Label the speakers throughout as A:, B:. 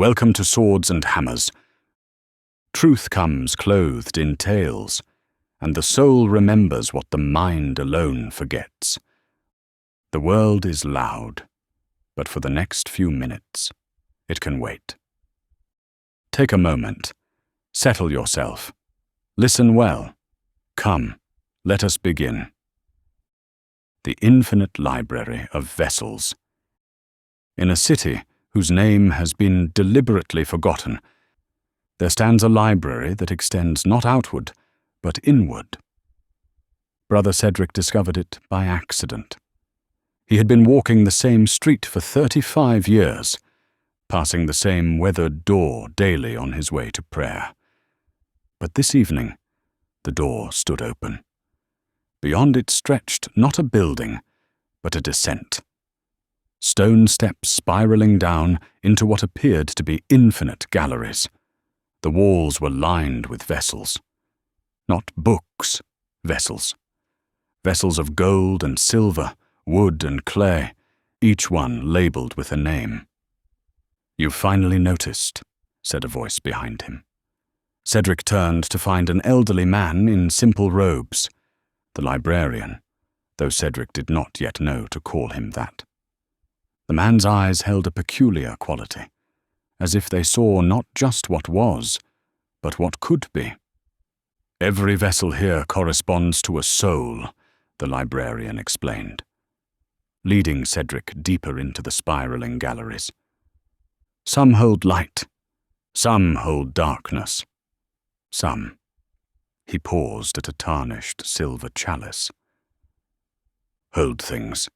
A: Welcome to Swords and Hammers. Truth comes clothed in tales, and the soul remembers what the mind alone forgets. The world is loud, but for the next few minutes, it can wait. Take a moment. Settle yourself. Listen well. Come, let us begin. The infinite library of vessels. In a city whose name has been deliberately forgotten, there stands a library that extends not outward, but inward. Brother Cedric discovered it by accident. He had been walking the same street for 35 years, passing the same weathered door daily on his way to prayer. But this evening, the door stood open. Beyond it stretched not a building, but a descent. Stone steps spiraling down into what appeared to be infinite galleries. The walls were lined with vessels. Not books, vessels. Vessels of gold and silver, wood and clay, each one labeled with a name. "You've finally noticed," said a voice behind him. Cedric turned to find an elderly man in simple robes, the librarian, though Cedric did not yet know to call him that. The man's eyes held a peculiar quality, as if they saw not just what was, but what could be. "Every vessel here corresponds to a soul," the librarian explained, leading Cedric deeper into the spiraling galleries. "Some hold light, some hold darkness, some." He paused at a tarnished silver chalice. "Hold things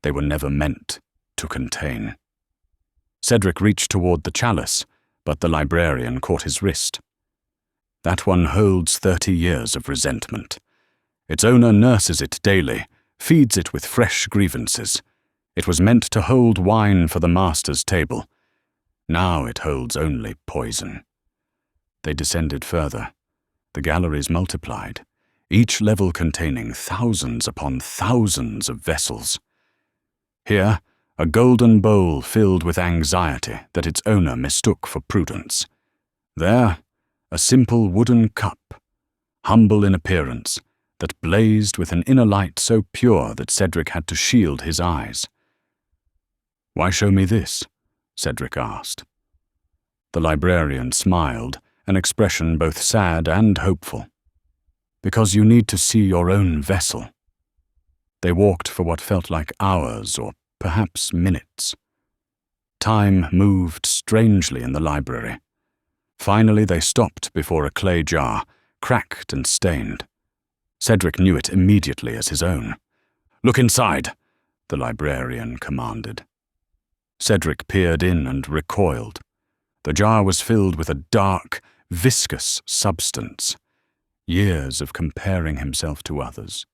A: they were never meant to contain." Cedric reached toward the chalice, but the librarian caught his wrist. "That one holds 30 years of resentment. Its owner nurses it daily, feeds it with fresh grievances. It was meant to hold wine for the master's table. Now it holds only poison." They descended further. The galleries multiplied, each level containing thousands upon thousands of vessels. Here, a golden bowl filled with anxiety that its owner mistook for prudence. There, a simple wooden cup, humble in appearance, that blazed with an inner light so pure that Cedric had to shield his eyes. "Why show me this?" Cedric asked. The librarian smiled, an expression both sad and hopeful. "Because you need to see your own vessel." They walked for what felt like hours or perhaps minutes. Time moved strangely in the library. Finally they stopped before a clay jar, cracked and stained. Cedric knew it immediately as his own. "Look inside," the librarian commanded. Cedric peered in and recoiled. The jar was filled with a dark, viscous substance. Years of comparing himself to others.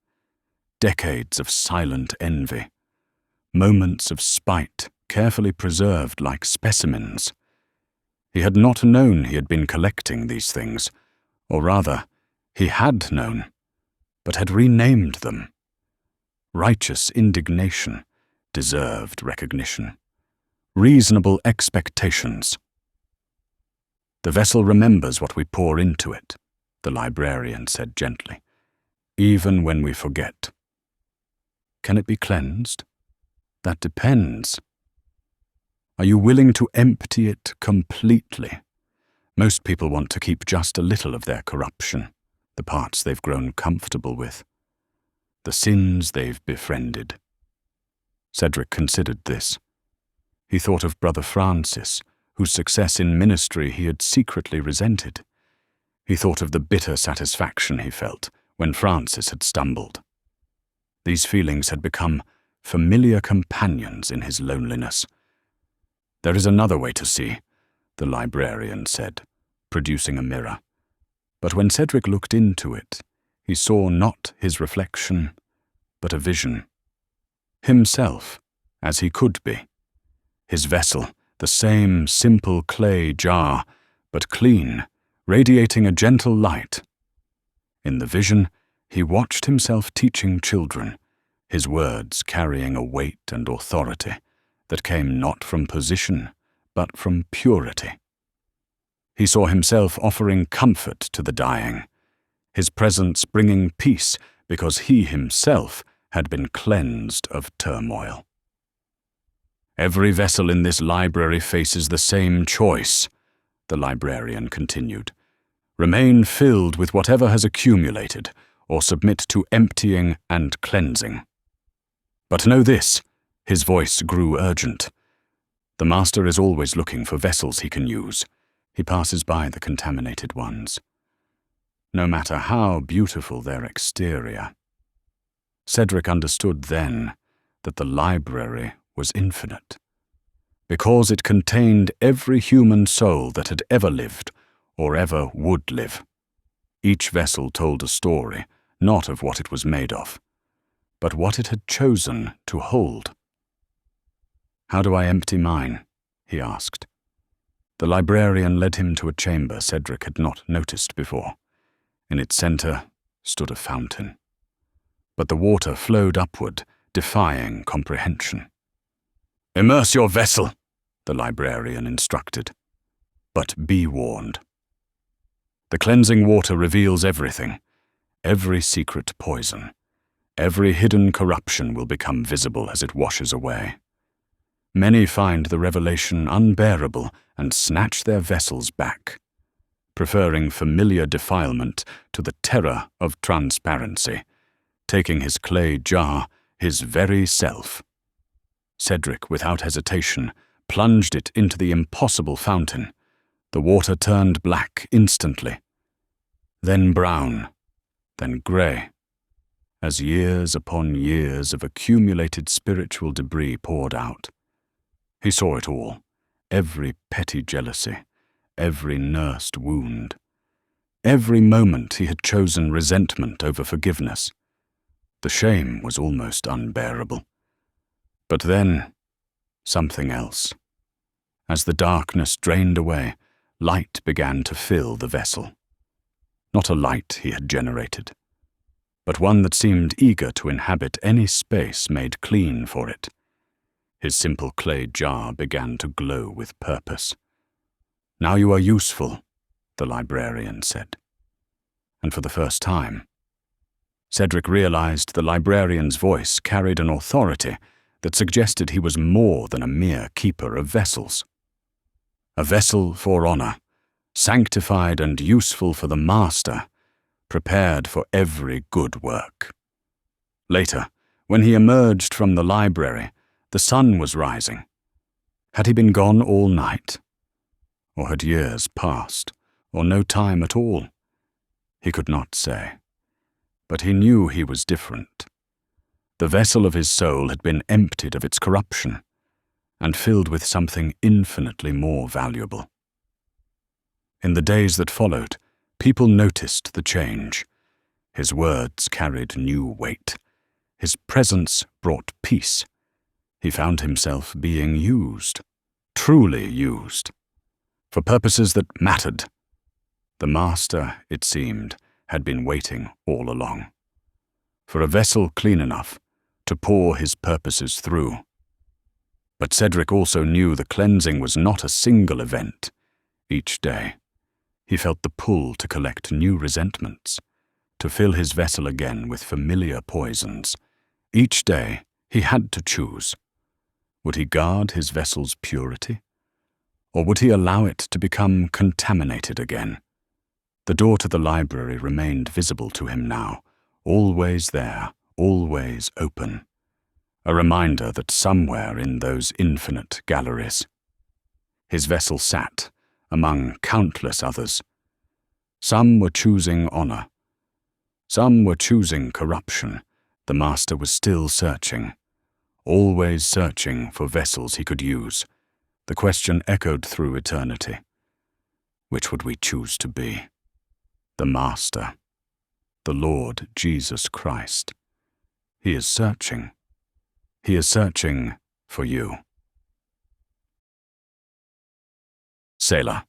A: Decades of silent envy. Moments of spite carefully preserved like specimens. He had not known he had been collecting these things, or rather, he had known, but had renamed them. Righteous indignation deserved recognition. Reasonable expectations. "The vessel remembers what we pour into it," the librarian said gently, "even when we forget." "Can it be cleansed?" "That depends. Are you willing to empty it completely?" Most people want to keep just a little of their corruption, the parts they've grown comfortable with, the sins they've befriended. Cedric considered this. He thought of Brother Francis, whose success in ministry he had secretly resented. He thought of the bitter satisfaction he felt when Francis had stumbled. These feelings had become familiar companions in his loneliness. "There is another way to see," the librarian said, producing a mirror. But when Cedric looked into it, he saw not his reflection, but a vision. Himself, as he could be. His vessel, the same simple clay jar, but clean, radiating a gentle light. In the vision, he watched himself teaching children, his words carrying a weight and authority that came not from position, but from purity. He saw himself offering comfort to the dying, his presence bringing peace because he himself had been cleansed of turmoil. "Every vessel in this library faces the same choice," the librarian continued. "Remain filled with whatever has accumulated, or submit to emptying and cleansing. But know this," his voice grew urgent. "The Master is always looking for vessels he can use. He passes by the contaminated ones, no matter how beautiful their exterior." Cedric understood then that the library was infinite, because it contained every human soul that had ever lived or ever would live. Each vessel told a story, not of what it was made of, but what it had chosen to hold. "How do I empty mine?" he asked. The librarian led him to a chamber Cedric had not noticed before. In its center stood a fountain, but the water flowed upward, defying comprehension. "Immerse your vessel," the librarian instructed. "But be warned. The cleansing water reveals everything. Every secret poison, every hidden corruption will become visible as it washes away. Many find the revelation unbearable and snatch their vessels back, preferring familiar defilement to the terror of transparency, taking his clay jar, his very self." Cedric, without hesitation, plunged it into the impossible fountain. The water turned black instantly, then brown, then grey, as years upon years of accumulated spiritual debris poured out. He saw it all, every petty jealousy, every nursed wound, every moment he had chosen resentment over forgiveness. The shame was almost unbearable. But then, something else. As the darkness drained away, light began to fill the vessel. Not a light he had generated, but one that seemed eager to inhabit any space made clean for it. His simple clay jar began to glow with purpose. "Now you are useful," the librarian said. And for the first time, Cedric realized the librarian's voice carried an authority that suggested he was more than a mere keeper of vessels. A vessel for honor, sanctified and useful for the Master, prepared for every good work. Later, when he emerged from the library, the sun was rising. Had he been gone all night? Or had years passed, or no time at all? He could not say. But he knew he was different. The vessel of his soul had been emptied of its corruption and filled with something infinitely more valuable. In the days that followed, people noticed the change. His words carried new weight. His presence brought peace. He found himself being used, truly used, for purposes that mattered. The Master, it seemed, had been waiting all along, for a vessel clean enough to pour his purposes through. But Cedric also knew the cleansing was not a single event. Each day, he felt the pull to collect new resentments, to fill his vessel again with familiar poisons. Each day, he had to choose. Would he guard his vessel's purity, or would he allow it to become contaminated again? The door to the library remained visible to him now, always there, always open. A reminder that somewhere in those infinite galleries, his vessel sat among countless others. Some were choosing honor. Some were choosing corruption. The Master was still searching, always searching for vessels he could use. The question echoed through eternity. Which would we choose to be? The Master, the Lord Jesus Christ. He is searching. He is searching for you. Selah.